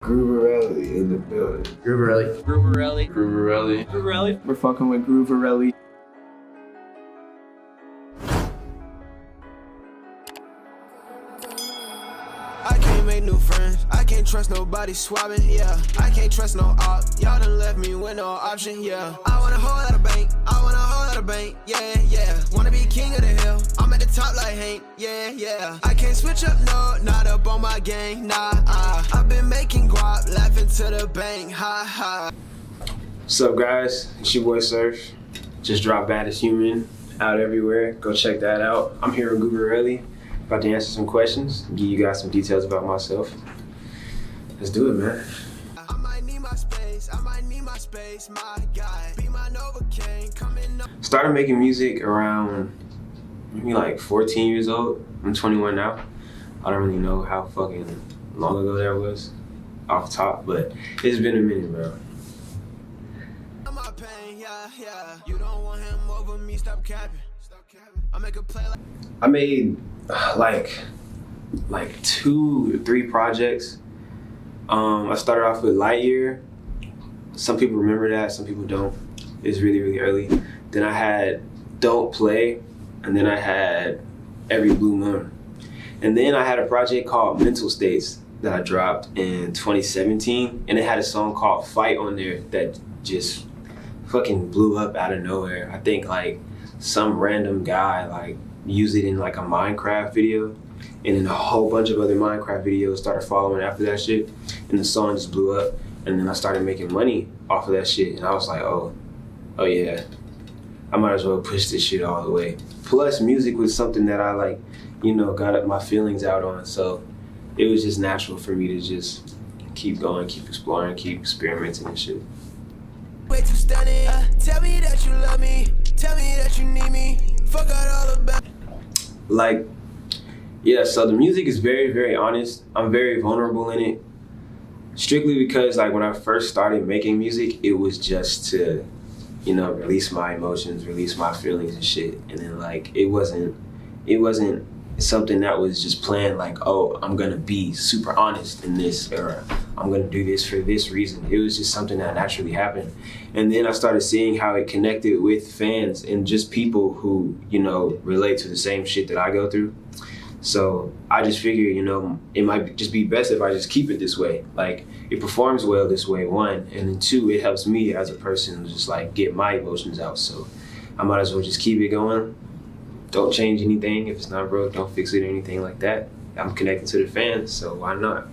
Grooverelly in the building. Grooverelly. Grooverelly. Grooverelly. Grooverelly. We're fucking with Grooverelly. I can't make new friends. I can't trust nobody swabbing, yeah. I can't trust no op. Y'all done left me with no option, yeah. I want a whole lot of bank. I want a whole lot of bank, yeah, yeah. Wanna be king of the hill. I'm at the top like Hank, yeah, yeah. I can't switch up, no, not up on my gang, nah, I've been making guap, laughing to the bank, ha, ha. What's up, guys? It's your boy Surf. Just dropped Baddest Human out everywhere. Go check that out. I'm here with Grooverelly. About to answer some questions, give you guys some details about myself. Let's do it, man. I might need my space, my guy. Be my Novocaine, coming up. Started making music around maybe like 14 years old. I'm 21 now. I don't really know how fucking long ago that was off top, but it's been a minute, bro. My pain, yeah. You don't want him over me, stop capping. I make a play like I made like 2 or 3 projects. I started off with Lightyear. Some people remember that, some people don't. It's really, really early. Then I had Don't Play, and then I had Every Blue Moon. And then I had a project called Mental States that I dropped in 2017, and it had a song called Fight on there that just fucking blew up out of nowhere. I think like some random guy like used it in like a Minecraft video, and then a whole bunch of other Minecraft videos started following after that shit, and the song just blew up. And then I started making money off of that shit, and I was like, oh yeah, I might as well push this shit all the way. Plus, music was something that I like, you know, got my feelings out on, so it was just natural for me to just keep going, keep exploring, keep experimenting and shit. way too stunning. Tell me that you love me. Tell me that you need me. Fuck out all about. Like, yeah, so the music is very, very honest. I'm very vulnerable in it. Strictly because like when I first started making music, it was just to, you know, release my emotions, release my feelings and shit. And then like, it wasn't something that was just planned like, oh, I'm gonna be super honest in this, or I'm gonna do this for this reason. It was just something that naturally happened. And then I started seeing how it connected with fans and just people who, you know, relate to the same shit that I go through. So I just figured, you know, it might just be best if I just keep it this way. Like, it performs well this way, 1, and then 2, it helps me as a person to just like get my emotions out. So I might as well just keep it going. Don't change anything. If it's not broke, don't fix it or anything like that. I'm connected to the fans, so why not?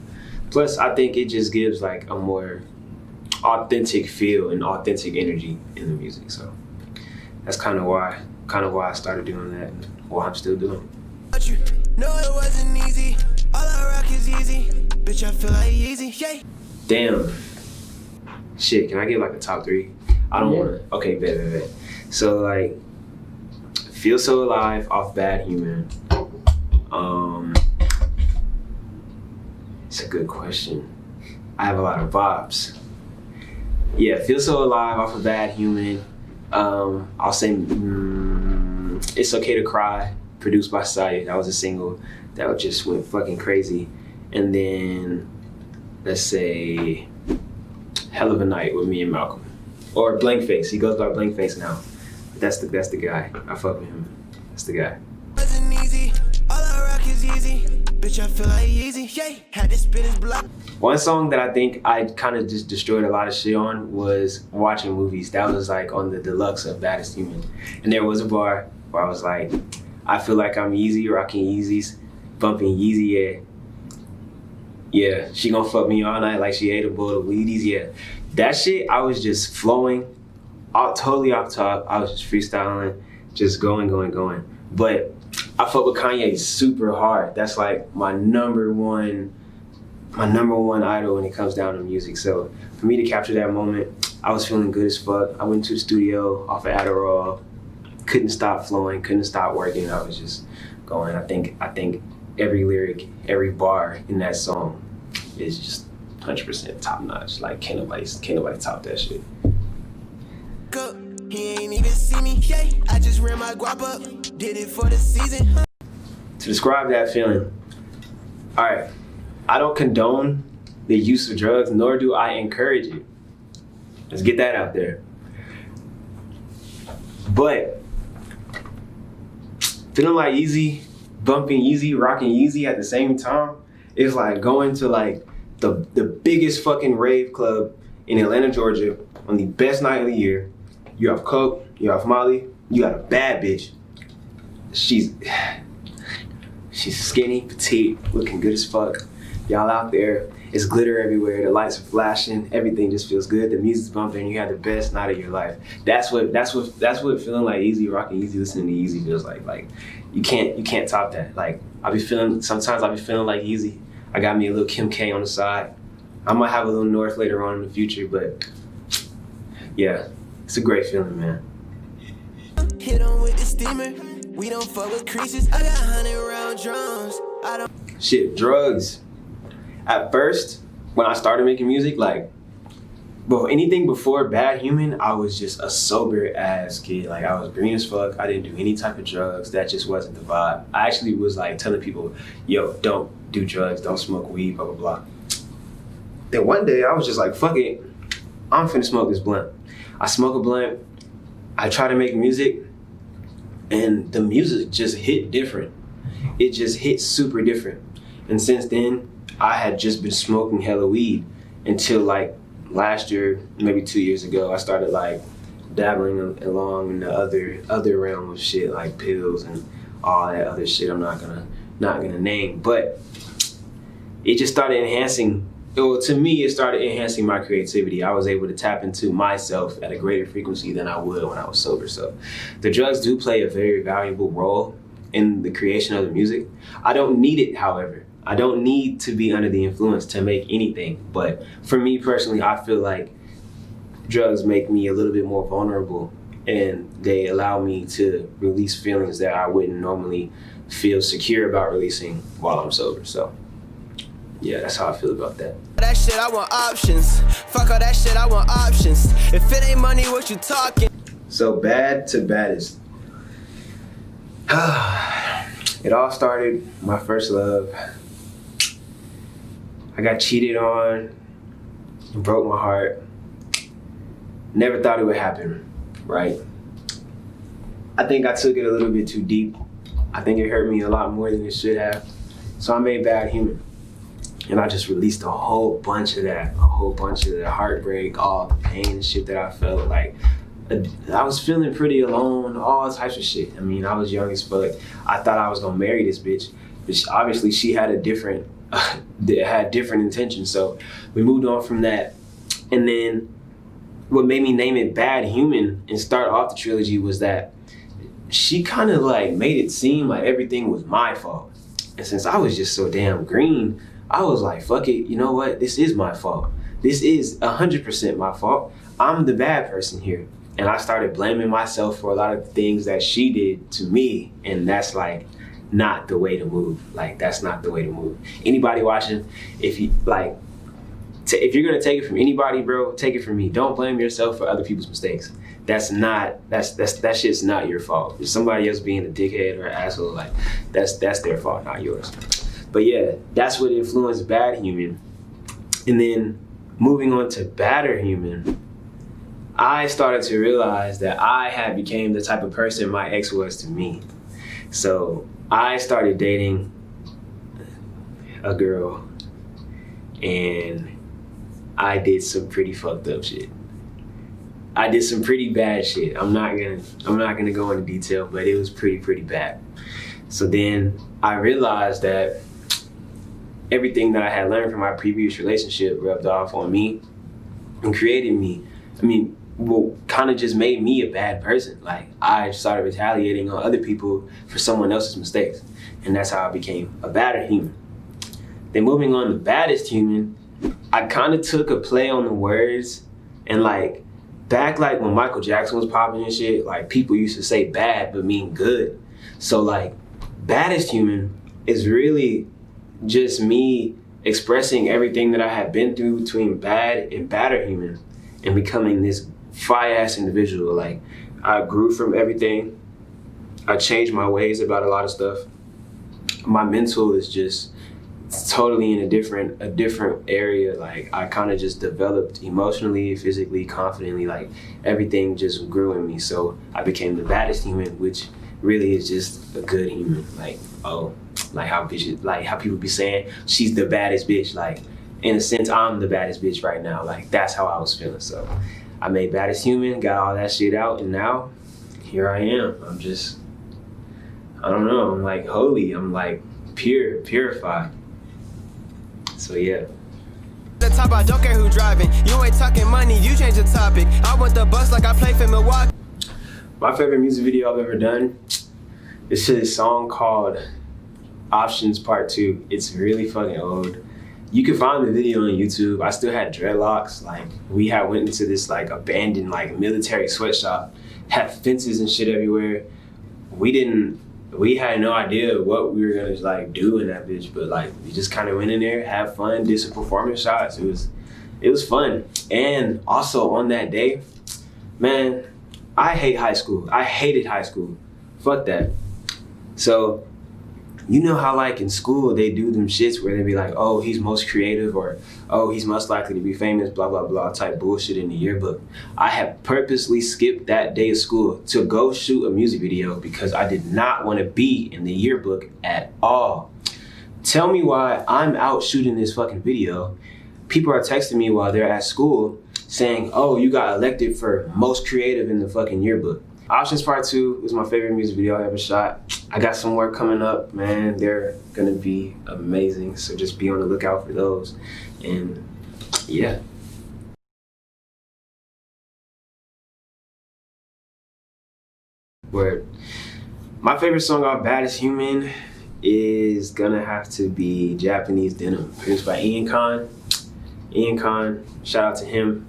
Plus, I think it just gives like a more authentic feel and authentic energy in the music. So that's kind of why I started doing that and why I'm still doing it. You know it wasn't easy. All I rock is easy. Bitch, I feel like easy. Yeah. Damn. Shit, can I get like a top 3? I don't want to. Okay, bet. So like, Feel So Alive off Bad Human. It's a good question. I have a lot of vibes. Yeah, Feel So Alive off of Bad Human. I'll say It's Okay to Cry, produced by Saya. That was a single that just went fucking crazy. And then let's say Hell of a Night with me and Malcolm. Or Blank Face. He goes by Blank Face now. That's the guy. I fuck with him. That's the guy. Wasn't easy. All I rock is easy. Bitch, I feel like easy. Yeah. Had to spit his block. One song that I think I kind of just destroyed a lot of shit on was Watching Movies. That was like on the deluxe of Baddest Human. And there was a bar where I was like, I feel like I'm Yeezy, rocking Yeezys, bumping Yeezy, yeah, she gonna fuck me all night like she ate a bowl of Wheaties, yeah. That shit, I was just flowing, totally off top. I was just freestyling, just going. But I fuck with Kanye super hard. That's like my number one idol when it comes down to music. So for me to capture that moment, I was feeling good as fuck. I went to the studio off of Adderall, couldn't stop flowing, couldn't stop working. I was just going. I think every lyric, every bar in that song is just 100% top notch. Like can't nobody top that shit. He ain't even see me, yeah. I just ran my guap up, did it for the season. To describe that feeling, all right, I don't condone the use of drugs, nor do I encourage it. Let's get that out there. But feeling like Yeezy, bumping Yeezy, rocking Yeezy at the same time is like going to like the biggest fucking rave club in Atlanta, Georgia on the best night of the year. You have coke, you have Molly, you got a bad bitch. She's skinny, petite, looking good as fuck. Y'all out there, it's glitter everywhere, the lights are flashing, everything just feels good, the music's bumping, and you had the best night of your life. That's what feeling like Yeezy, rocking Yeezy, listening to Yeezy feels like. Like you can't top that. Like sometimes I be feeling like Yeezy. I got me a little Kim K on the side. I might have a little North later on in the future, but yeah, it's a great feeling, man. Hit on with the steamer. We don't fuck with creases. I got 100 round drums. I don't. Shit, drugs. At first, when I started making music, like, anything before Bad Human, I was just a sober ass kid. Like, I was green as fuck. I didn't do any type of drugs. That just wasn't the vibe. I actually was like telling people, yo, don't do drugs, don't smoke weed, blah, blah, blah. Then one day I was just like, fuck it, I'm finna smoke this blunt. I smoke a blunt, I try to make music, and the music just hit different. It just hit super different. And since then, I had just been smoking hella weed until like last year, maybe 2 years ago, I started like dabbling along in the other realm of shit, like pills and all that other shit I'm not gonna name. But it just started enhancing. Well, to me, it started enhancing my creativity. I was able to tap into myself at a greater frequency than I would when I was sober. So the drugs do play a very valuable role in the creation of the music. I don't need it, however. I don't need to be under the influence to make anything. But for me personally, I feel like drugs make me a little bit more vulnerable, and they allow me to release feelings that I wouldn't normally feel secure about releasing while I'm sober. So yeah, that's how I feel about that. That shit, I want options. Fuck all that shit, I want options. If it ain't money, what you talking? So bad to baddest. It all started, my first love. I got cheated on, it broke my heart. Never thought it would happen, right? I think I took it a little bit too deep. I think it hurt me a lot more than it should have. So I made Bad Human. And I just released a whole bunch of that heartbreak, all the pain and shit that I felt. Like, I was feeling pretty alone, all types of shit. I mean, I was young as fuck. I thought I was gonna marry this bitch, but obviously she had different intentions. So we moved on from that. And then what made me name it Bad Human and start off the trilogy was that she kind of like made it seem like everything was my fault. And since I was just so damn green, I was like, fuck it, you know what? This is my fault. This is 100% my fault. I'm the bad person here. And I started blaming myself for a lot of things that she did to me. And that's like not the way to move. Like, that's not the way to move. Anybody watching, if you're gonna take it from anybody, bro, take it from me. Don't blame yourself for other people's mistakes. That shit's not your fault. If somebody else being a dickhead or an asshole, like that's their fault, not yours. But yeah, that's what influenced Bad Human. And then moving on to Badder Human, I started to realize that I had became the type of person my ex was to me. So I started dating a girl, and I did some pretty fucked up shit. I did some pretty bad shit. I'm not gonna go into detail, but it was pretty bad. So then I realized that everything that I had learned from my previous relationship rubbed off on me and created me. Kind of just made me a bad person. Like, I started retaliating on other people for someone else's mistakes. And that's how I became a badder human. Then moving on to Baddest Human, I kind of took a play on the words, and like, back like when Michael Jackson was popping and shit, like people used to say bad but mean good. So like, Baddest Human is really just me expressing everything that I had been through between bad and badder human and becoming this fire-ass individual. Like, I grew from everything. I changed my ways about a lot of stuff. My mental is just totally in a different area. Like I kind of just developed emotionally, physically, confidently. Like everything just grew in me. So I became the baddest human, which really is just a good human. Like how people be saying she's the baddest bitch. Like in a sense, I'm the baddest bitch right now. Like that's how I was feeling. So I made baddest human, got all that shit out, and now here I am. I don't know. I'm like holy. I'm like purified. So yeah. The top, I don't care who driving. You ain't talking money, you change the topic. I want the bus like I play for Milwaukee. My favorite music video I've ever done is to this song called Options Part 2. It's really fucking old. You can find the video on YouTube. I still had dreadlocks. Like we had went into this like abandoned like military sweatshop, had fences and shit everywhere. We had no idea what we were gonna like do in that bitch, but like we just kind of went in there, had fun, did some performance shots. It was fun. And also on that day, man, I hate high school. I hated high school. Fuck that. So you know how like in school they do them shits where they be like, oh, he's most creative, or oh, he's most likely to be famous, blah, blah, blah type bullshit in the yearbook. I had purposely skipped that day of school to go shoot a music video because I did not want to be in the yearbook at all. Tell me why I'm out shooting this fucking video. People are texting me while they're at school saying, oh, you got elected for most creative in the fucking yearbook. Options Part 2 was my favorite music video I ever shot. I got some more coming up, man. They're gonna be amazing. So just be on the lookout for those. And yeah. Word. My favorite song off Baddest Human is gonna have to be Japanese Denim, produced by Ian Khan. Ian Khan, shout out to him.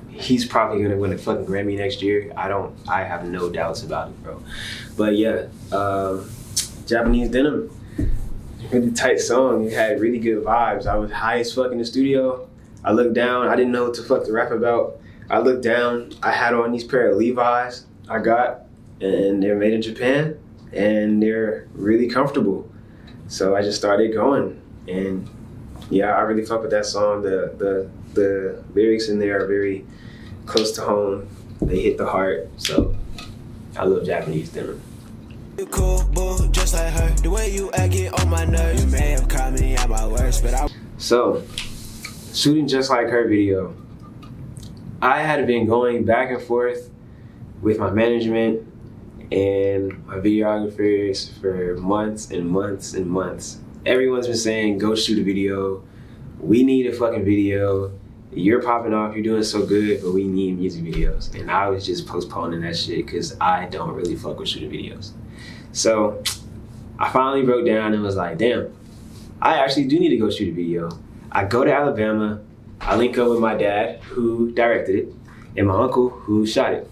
He's probably gonna win a fucking Grammy next year. I have no doubts about it, bro. But yeah, Japanese Denim, really tight song. It had really good vibes. I was high as fuck in the studio. I looked down, I didn't know what the fuck to rap about. I looked down, I had on these pair of Levi's I got, and they're made in Japan, and they're really comfortable. So I just started going, and yeah, I really fuck with that song. The lyrics in there are very close to home. They hit the heart. So I love Japanese Denim. You cool, boo, just like her. The way you act it on my nerves. You may have caught me at my worst, but So, shooting Just Like Her video. I had been going back and forth with my management and my videographers for months and months and months. Everyone's been saying, go shoot a video. We need a fucking video. You're popping off, you're doing so good, but we need music videos. And I was just postponing that shit because I don't really fuck with shooting videos. So I finally broke down and was like, damn, I actually do need to go shoot a video. I go to Alabama, I link up with my dad, who directed it, and my uncle, who shot it.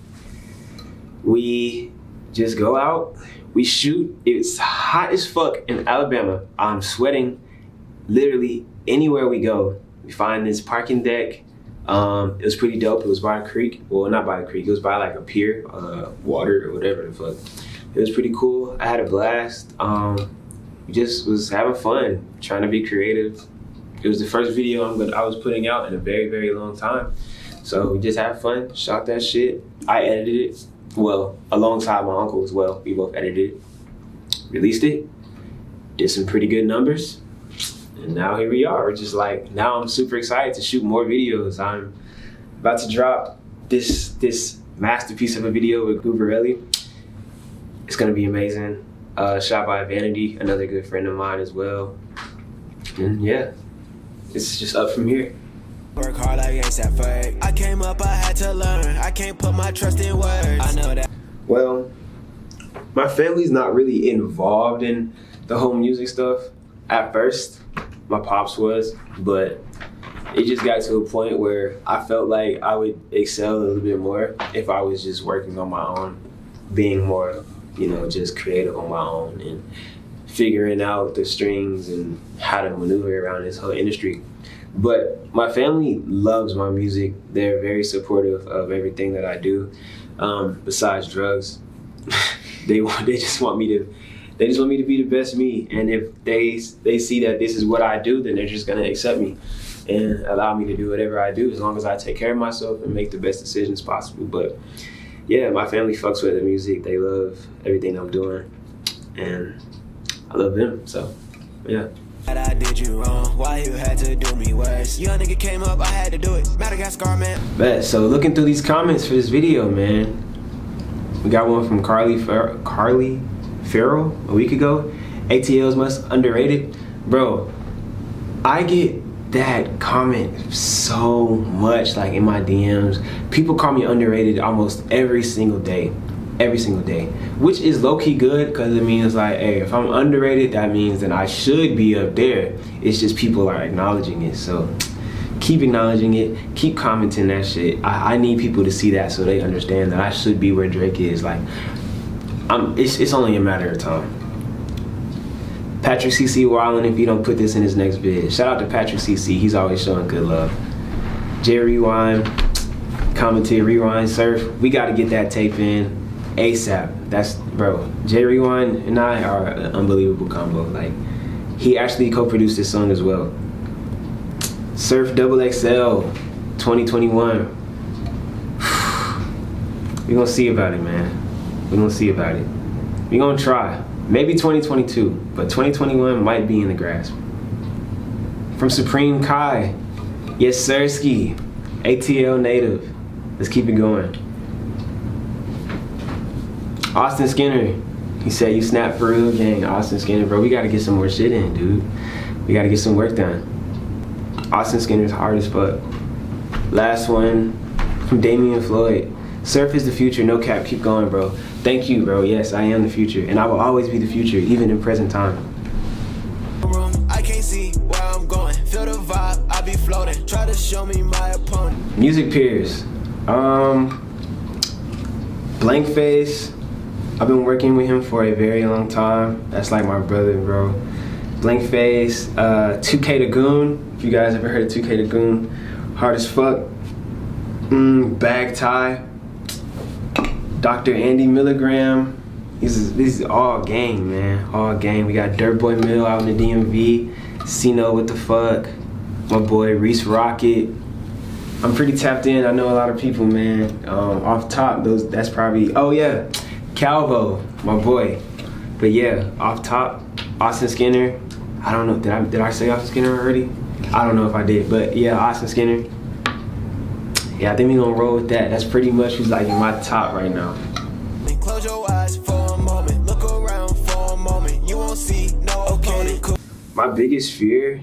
We just go out, we shoot. It's hot as fuck in Alabama. I'm sweating literally anywhere we go. We find this parking deck. It was pretty dope. It was by a creek. Well, not by a creek. It was by like a pier, water or whatever the fuck. It was pretty cool. I had a blast. We just was having fun, trying to be creative. It was the first video I was putting out in a very, very long time. So we just had fun, shot that shit. I edited it. Well, alongside my uncle as well. We both edited it, released it, did some pretty good numbers. And now here we are. We're just like, now I'm super excited to shoot more videos. I'm about to drop this masterpiece of a video with Grooverelly. It's gonna be amazing. Shot by Vanity, another good friend of mine as well. And yeah, it's just up from here. Work hard like ASAP Ferg. I came up, I had to learn. I can't put my trust in words. I know that. Well, my family's not really involved in the whole music stuff. At first, my pops was, but it just got to a point where I felt like I would excel a little bit more if I was just working on my own, being more, just creative on my own and figuring out the strings and how to maneuver around this whole industry. But my family loves my music. They're very supportive of everything that I do, besides drugs. They just want me to They just want me to be the best me. And if they see that this is what I do, then they're just gonna accept me and allow me to do whatever I do, as long as I take care of myself and make the best decisions possible. But yeah, my family fucks with the music. They love everything I'm doing, and I love them. So yeah. I did you wrong, why you had to do me worse? Young nigga came up, I had to do it. Madagascar, man. Bet. So looking through these comments for this video, man, we got one from Carly Farrell a week ago. ATL's most underrated. Bro, I get that comment so much, like in my DMs. People call me underrated almost every single day, which is low-key good, because it means like, hey, if I'm underrated, that means that I should be up there. It's just people are acknowledging it. So keep acknowledging it, keep commenting that shit. I need people to see that so they understand that I should be where Drake is. Like, it's only a matter of time. Patrick CC wildin' if you don't put this in his next vid. Shout out to Patrick CC, he's always showing good love. J Rewind, commented Rewind Surf. We gotta get that tape in ASAP. That's, bro, J Rewind and I are an unbelievable combo. Like, he actually co-produced this song as well. Surf XXL 2021. We gonna see about it, man. We gonna see about it. We gonna try. Maybe 2022, but 2021 might be in the grasp. From Supreme Kai, yes sirski, ATL native. Let's keep it going. Austin Skinner, he said, you snap for real, gang. Austin Skinner, bro, we gotta get some more shit in, dude. We gotta get some work done. Austin Skinner's hard as fuck. Last one from Damian Floyd. Surf is the future, no cap, keep going, bro. Thank you, bro. Yes, I am the future, and I will always be the future, even in present time. I can't see where I'm going. Feel the vibe, I be floating. Try to show me my opponent. Music peers. Blank Face. I've been working with him for a very long time. That's like my brother, bro. Blank Face. 2K the Goon. If you guys ever heard of 2K the Goon, hard as fuck. Bag Tie. Dr. Andy Milligram. This is all gang, man. All gang. We got Dirt Boy Mill out in the DMV. Cino, what the fuck? My boy Reese Rocket. I'm pretty tapped in. I know a lot of people, man. Off top, that's probably, oh yeah, Calvo, my boy. But yeah, off top, Austin Skinner. I don't know, did I say Austin Skinner already? I don't know if I did, but yeah, Austin Skinner. Yeah, I think we gonna roll with that. That's pretty much who's like in my top right now. Close your eyes for a moment. Look around for a moment. You won't see no opponent. My biggest fear?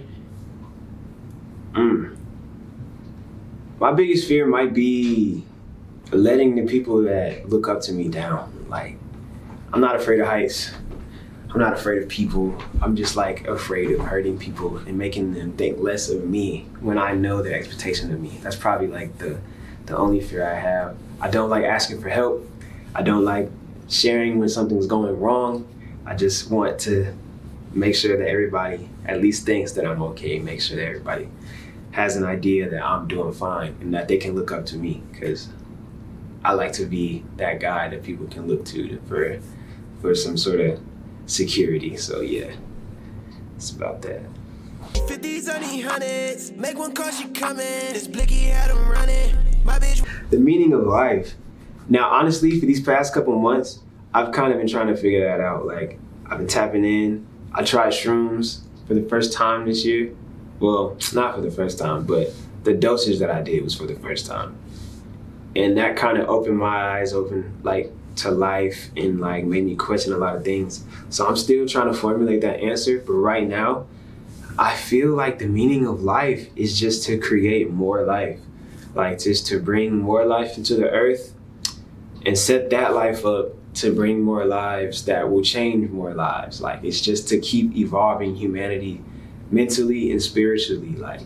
My biggest fear might be letting the people that look up to me down. Like, I'm not afraid of heights. I'm not afraid of people. I'm just like afraid of hurting people and making them think less of me when I know their expectation of me. That's probably like the only fear I have. I don't like asking for help. I don't like sharing when something's going wrong. I just want to make sure that everybody at least thinks that I'm okay. Make sure that everybody has an idea that I'm doing fine and that they can look up to me, because I like to be that guy that people can look to for some sort of security. So yeah, it's about that. 50s, 100s, make one call, she coming. This blicky had him running. My bitch. The meaning of life. Now, honestly, for these past couple months, I've kind of been trying to figure that out. Like, I've been tapping in. I tried shrooms for the first time this year. Well, not for the first time, but the dosage that I did was for the first time. And that kind of opened my eyes like to life and like made me question a lot of things. So I'm still trying to formulate that answer, but right now, I feel like the meaning of life is just to create more life. Like, just to bring more life into the earth and set that life up to bring more lives that will change more lives. Like, it's just to keep evolving humanity mentally and spiritually. Like,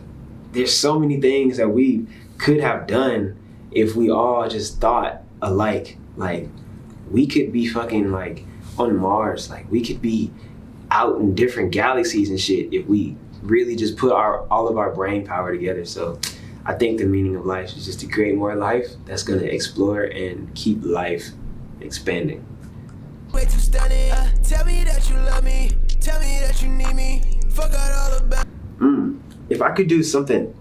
there's so many things that we could have done if we all just thought alike. Like, we could be fucking like on Mars. Like, we could be out in different galaxies and shit if we really just put all of our brain power together. So I think the meaning of life is just to create more life that's gonna explore and keep life expanding. Way too stunning. Tell me that you love me, tell me that you need me. Fuck out all about. If I could do something,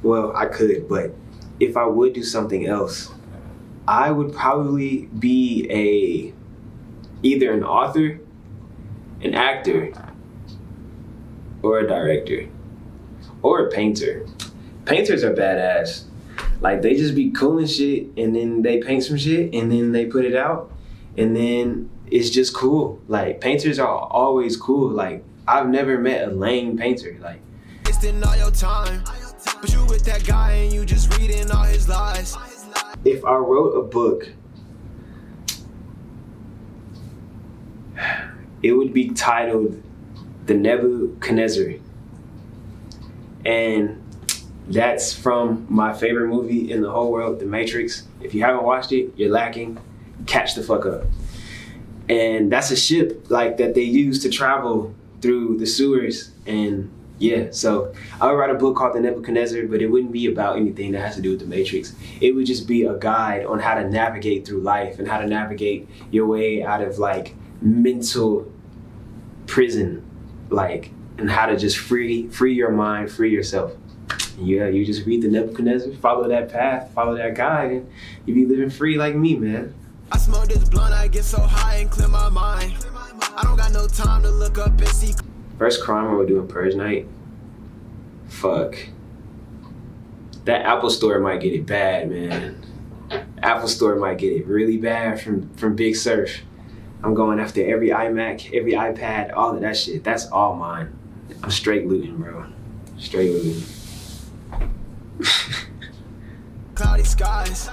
well, I could, but if I would do something else, I would probably be either an author, an actor, or a director, or a painter. Painters are badass. Like, they just be cool and shit, and then they paint some shit, and then they put it out, and then it's just cool. Like, painters are always cool. Like, I've never met a lame painter. Like, Wasting all your time, but you with that guy and you just reading all his lies. if I wrote a book, it would be titled The Nebuchadnezzar. And that's from my favorite movie in the whole world, The Matrix. If you haven't watched it, you're lacking. Catch the fuck up. And that's a ship like that they use to travel through the sewers. And yeah, so I would write a book called The Nebuchadnezzar, but it wouldn't be about anything that has to do with the Matrix. It would just be a guide on how to navigate through life and how to navigate your way out of like mental prison, like, and how to just free your mind, free yourself. Yeah, you just read the Nebuchadnezzar, follow that path, follow that guide, and you be living free like me, man. I smoke this blunt, I get so high and clear my mind. I don't got no time to look up and see. First crime I would do in Purge night? Fuck. That Apple store might get it bad, man. Apple store might get it really bad from Big Surf. I'm going after every iMac, every iPad, all of that shit. That's all mine. I'm straight looting, bro. Straight looting. Cloudy skies.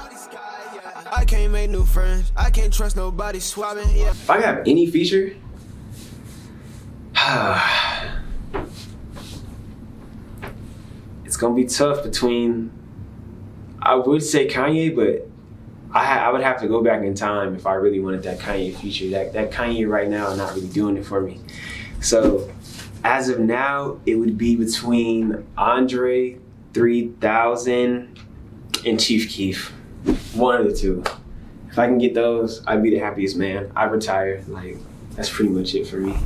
I can't make new friends. I can't trust nobody swabbing. Yeah. If I have any feature, it's gonna be tough between, I would say Kanye, but I would have to go back in time if I really wanted that Kanye feature. That Kanye right now is not really doing it for me. So as of now, it would be between Andre 3000 and Chief Keef. One of the two. If I can get those, I'd be the happiest man. I retire. Like, that's pretty much it for me.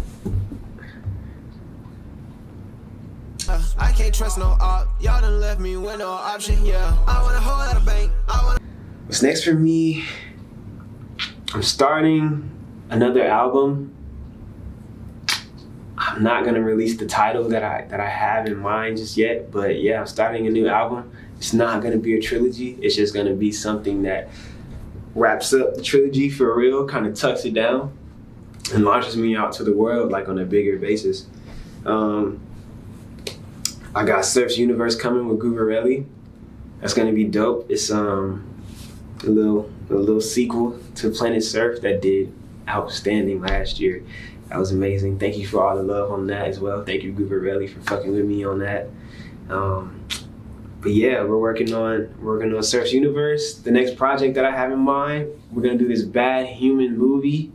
I can't trust no op. Y'all done left me with no option. Yeah. I want a whole lot of bank. What's next for me? I'm starting another album. I'm not gonna release the title that I have in mind just yet, but yeah, I'm starting a new album. It's not gonna be a trilogy. It's just gonna be something that wraps up the trilogy for real, kind of tucks it down, and launches me out to the world like on a bigger basis. I got Surf's Universe coming with Grooverelly. That's gonna be dope. It's a little sequel to Planet Surf that did outstanding last year. That was amazing. Thank you for all the love on that as well. Thank you, Grooverelly, for fucking with me on that. But yeah, we're working on Surf's Universe. The next project that I have in mind, we're gonna do this Bad Human movie.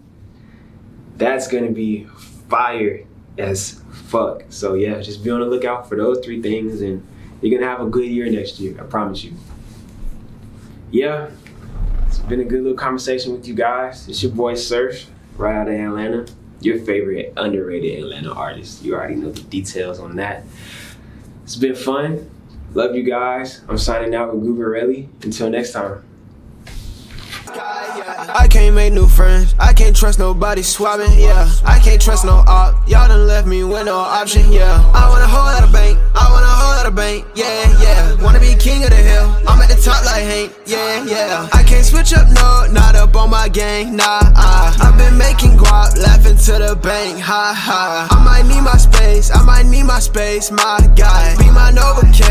That's gonna be fire as fuck. So yeah, just be on the lookout for those 3 things, and you're gonna have a good year next year, I promise you. Yeah, it's been a good little conversation with you guys. It's your boy Surf, right out of Atlanta. Your favorite underrated Atlanta artist. You already know the details on that. It's been fun. Love you guys. I'm signing out with Grooverelly. Until next time. I can't make new friends. I can't trust nobody swabbing. Yeah. I can't trust no op. Y'all done left me with no option. Yeah. I want a whole lot of bank. I want a whole lot of bank. Yeah, yeah. Wanna be king of the hill. I'm at the top like Hank. Yeah, yeah. I can't switch up, no, not up on my gang. Nah, I've been making guap, laughing to the bank. Ha ha. I might need my space. I might need my space. My guy. Be my Nova King.